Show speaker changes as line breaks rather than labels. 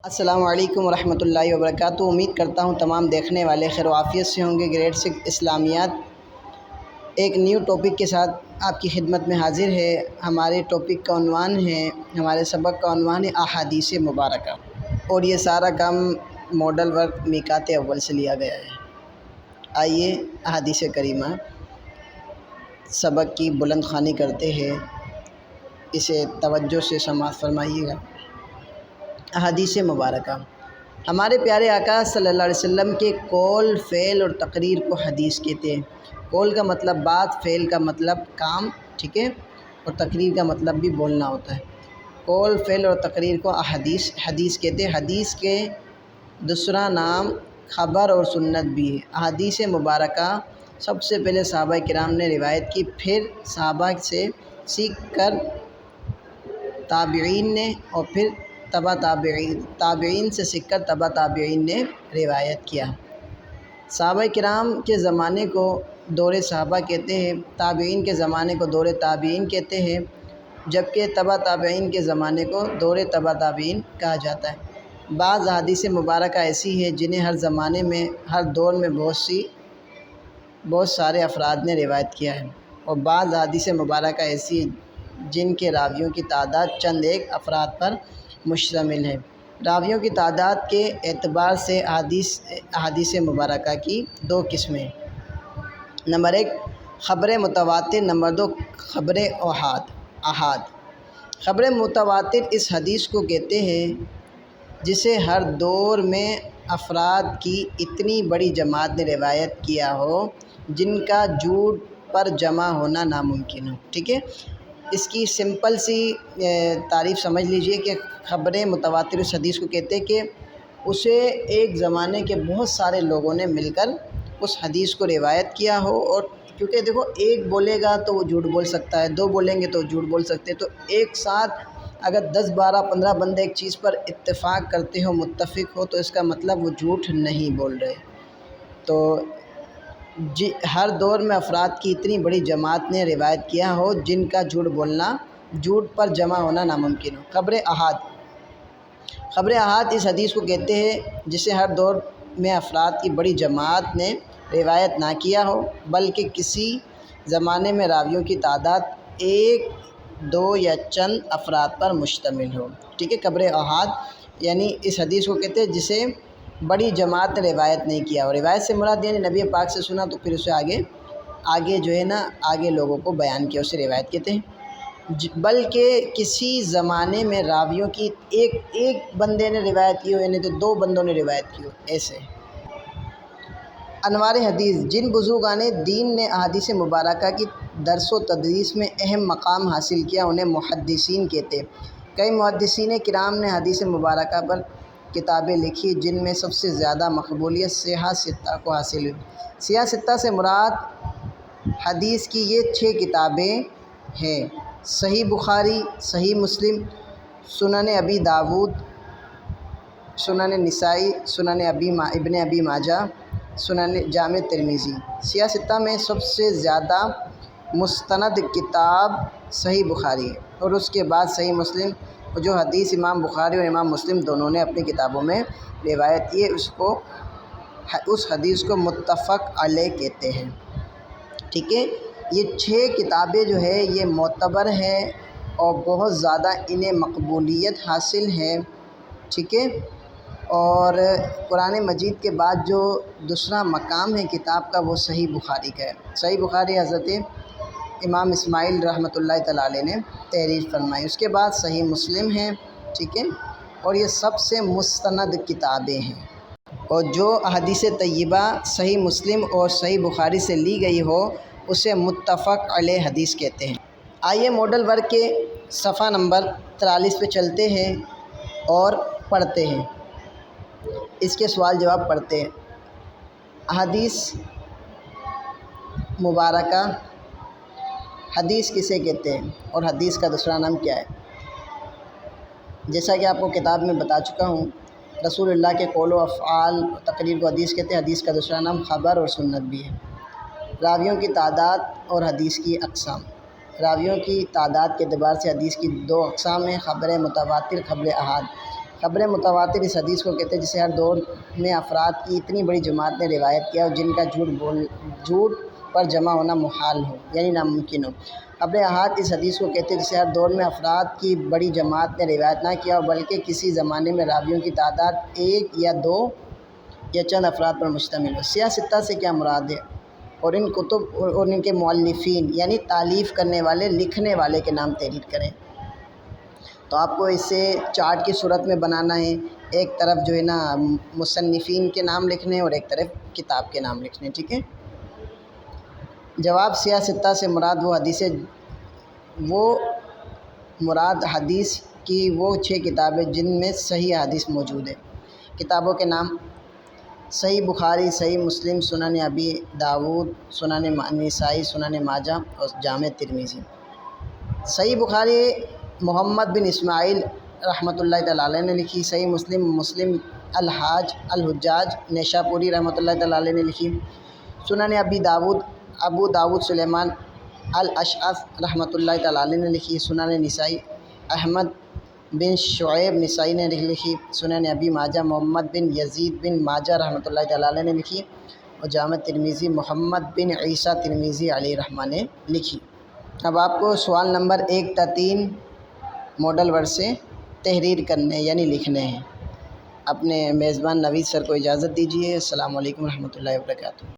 السلام علیکم ورحمۃ اللہ وبرکاتہ۔ امید کرتا ہوں تمام دیکھنے والے خیر و عافیت سے ہوں گے۔ گریڈ 6 اسلامیات ایک نیو ٹاپک کے ساتھ آپ کی خدمت میں حاضر ہے۔ ہمارے ٹاپک کا عنوان ہے، ہمارے سبق کا عنوان ہے احادیث مبارکہ، اور یہ سارا کام ماڈل ورک میقات اول سے لیا گیا ہے۔ آئیے احادیث کریمہ سبق کی بلند خوانی کرتے ہیں، اسے توجہ سے سماعت فرمائیے گا۔ احادیث مبارکہ ہمارے پیارے آقا صلی اللہ علیہ وسلم کے قول، فعل اور تقریر کو حدیث کہتے ہیں۔ قول کا مطلب بات، فعل کا مطلب کام، ٹھیک ہے، اور تقریر کا مطلب بھی بولنا ہوتا ہے۔ قول، فعل اور تقریر کو حدیث کہتے ہیں۔ حدیث کے دوسرا نام خبر اور سنت بھی ہے۔ احادیث مبارکہ سب سے پہلے صحابہ کرام نے روایت کی، پھر صحابہ سے سیکھ کر تابعین نے، اور پھر تابعین سے سیکھ کر تبع تابعین نے روایت کیا۔ صحابہ کرام کے زمانے کو دور صحابہ کہتے ہیں، تابعین کے زمانے کو دور تابعین کہتے ہیں، جبکہ تبع تابعین کے زمانے کو دور تبع تابعین کہا جاتا ہے۔ بعض احادیث مبارکہ ایسی ہے جنہیں ہر زمانے میں، ہر دور میں بہت سارے افراد نے روایت کیا ہے، اور بعض احادیث مبارکہ ایسی ہے جن کے راویوں کی تعداد چند ایک افراد پر مشتمل ہے۔ راویوں کی تعداد کے اعتبار سے احادیث مبارکہ کی دو قسمیں ہیں۔ نمبر 1 خبر متواتر، نمبر 2 خبر احاد۔ خبر متواتر اس حدیث کو کہتے ہیں جسے ہر دور میں افراد کی اتنی بڑی جماعت نے روایت کیا ہو جن کا جھوٹ پر جمع ہونا ناممکن ہو، ٹھیک ہے۔ اس کی سمپل سی تعریف سمجھ لیجئے کہ خبر متواتر اس حدیث کو کہتے ہیں کہ اسے ایک زمانے کے بہت سارے لوگوں نے مل کر اس حدیث کو روایت کیا ہو، اور کیونکہ دیکھو ایک بولے گا تو وہ جھوٹ بول سکتا ہے، دو بولیں گے تو جھوٹ بول سکتے ہیں، تو ایک ساتھ اگر 10 12 15 بندے ایک چیز پر اتفاق کرتے ہو، متفق ہو، تو اس کا مطلب وہ جھوٹ نہیں بول رہے۔ تو ہر دور میں افراد کی اتنی بڑی جماعت نے روایت کیا ہو جن کا جھوٹ پر جمع ہونا ناممکن ہو۔ خبر احاد اس حدیث کو کہتے ہیں جسے ہر دور میں افراد کی بڑی جماعت نے روایت نہ کیا ہو، بلکہ کسی زمانے میں راویوں کی تعداد 1 2 یا چند افراد پر مشتمل ہو، ٹھیک ہے۔ خبر احاد یعنی اس حدیث کو کہتے ہیں جسے بڑی جماعت نے روایت نہیں کیا ہو۔ روایت سے مراد یعنی نبی پاک سے سنا تو پھر اسے آگے جو ہے نا، آگے لوگوں کو بیان کیا، اسے روایت کہتے ہیں۔ بلکہ کسی زمانے میں راویوں کی ایک بندے نے روایت کی ہو، یعنی تو 2 بندوں نے روایت کی ہو، ایسے۔ انوار حدیث جن بزرگان دین نے احادیث مبارکہ کی درس و تدریس میں اہم مقام حاصل کیا، انہیں محدثین کہتے ہیں۔ کئی محدثین کرام نے حدیث مبارکہ پر کتابیں لکھی، جن میں سب سے زیادہ مقبولیت صحاح ستہ کو حاصل ہوئی۔ صحاح ستہ سے مراد حدیث کی یہ 6 کتابیں ہیں: صحیح بخاری، صحیح مسلم، سنن ابی داؤد، سنن نسائی، سنن ابن ابی ماجہ، سنن جامع ترمذی۔ صحاح ستہ میں سب سے زیادہ مستند کتاب صحیح بخاری ہے، اور اس کے بعد صحیح مسلم، جو حدیث امام بخاری اور امام مسلم دونوں نے اپنی کتابوں میں روایت کی ہے، اس حدیث کو متفق علیہ کہتے ہیں، ٹھیک ہے۔ یہ 6 کتابیں جو ہے یہ معتبر ہیں اور بہت زیادہ انہیں مقبولیت حاصل ہے، ٹھیک ہے۔ اور قرآن مجید کے بعد جو دوسرا مقام ہے کتاب کا، وہ صحیح بخاری کا ہے۔ صحیح بخاری حضرت امام اسماعیل رحمۃ اللہ تعالیٰ علیہ نے تحریر فرمائی۔ اس کے بعد صحیح مسلم ہے، ٹھیک ہے، اور یہ سب سے مستند کتابیں ہیں۔ اور جو احادیث طیبہ صحیح مسلم اور صحیح بخاری سے لی گئی ہو، اسے متفق علیہ حدیث کہتے ہیں۔ آئیے ماڈل ورک کے صفحہ نمبر 43 پہ چلتے ہیں اور پڑھتے ہیں، اس کے سوال جواب پڑھتے ہیں۔ احادیث مبارکہ، حدیث کسے کہتے ہیں اور حدیث کا دوسرا نام کیا ہے؟ جیسا کہ آپ کو کتاب میں بتا چکا ہوں، رسول اللہ کے قول و افعال و تقریر کو حدیث کہتے ہیں۔ حدیث کا دوسرا نام خبر اور سنت بھی ہے۔ راویوں کی تعداد اور حدیث کی اقسام۔ راویوں کی تعداد کے اعتبار سے حدیث کی 2 اقسام ہیں: خبر متواتر، خبر احاد۔ خبر متواتر اس حدیث کو کہتے ہیں جسے ہر دور میں افراد کی اتنی بڑی جماعت نے روایت کیا اور جن کا جھوٹ پر جمع ہونا محال ہو یعنی ناممکن ہو۔ خبر احاد اس حدیث کو کہتے ہیں جسے ہر دور میں افراد کی بڑی جماعت نے روایت نہ کیا ہو بلکہ کسی زمانے میں راویوں کی تعداد ایک یا دو یا چند افراد پر مشتمل ہو۔ سیاہ ستہ سے کیا مراد ہے اور ان کتب اور ان کے مؤلفین یعنی تالیف کرنے والے لکھنے والے کے نام تحریر کریں۔ تو آپ کو اسے چارٹ کی صورت میں بنانا ہے، ایک طرف جو ہے نا مصنفین کے نام لکھنے ہیں اور ایک طرف کتاب کے نام لکھنے ہیں، ٹھیک ہے۔ جواب سیاہ ستہ سے مراد حدیث کی وہ 6 کتابیں جن میں صحیح حدیث موجود ہے۔ کتابوں کے نام: صحیح بخاری، صحیح مسلم، سنن ابی داود، سنن نسائی، سنن ماجہ اور جامع ترمذی۔ صحیح بخاری محمد بن اسماعیل رحمۃ اللہ تعالیٰ علیہ نے لکھی۔ صحیح مسلم الحجاج نیشاپوری رحمۃ اللہ تعالیٰ علیہ نے لکھی۔ سنن ابو داود سلیمان الاشعث رحمۃ اللہ تعالیٰ علیہ نے لکھی۔ سنن نسائی احمد بن شعیب نسائی نے لکھی۔ سنن ابی ماجہ محمد بن یزید بن ماجہ رحمۃ اللہ تعالیٰ علیہ نے لکھی اور جامع ترمذی محمد بن عیسیٰ ترمذی علیہ رحمہ نے لکھی۔ اب آپ کو سوال نمبر 1 تا 3 ماڈل ورڈ سے تحریر کرنے یعنی لکھنے ہیں۔ اپنے میزبان نوید سر کو اجازت دیجیے۔ السلام علیکم ورحمۃ اللہ وبرکاتہ۔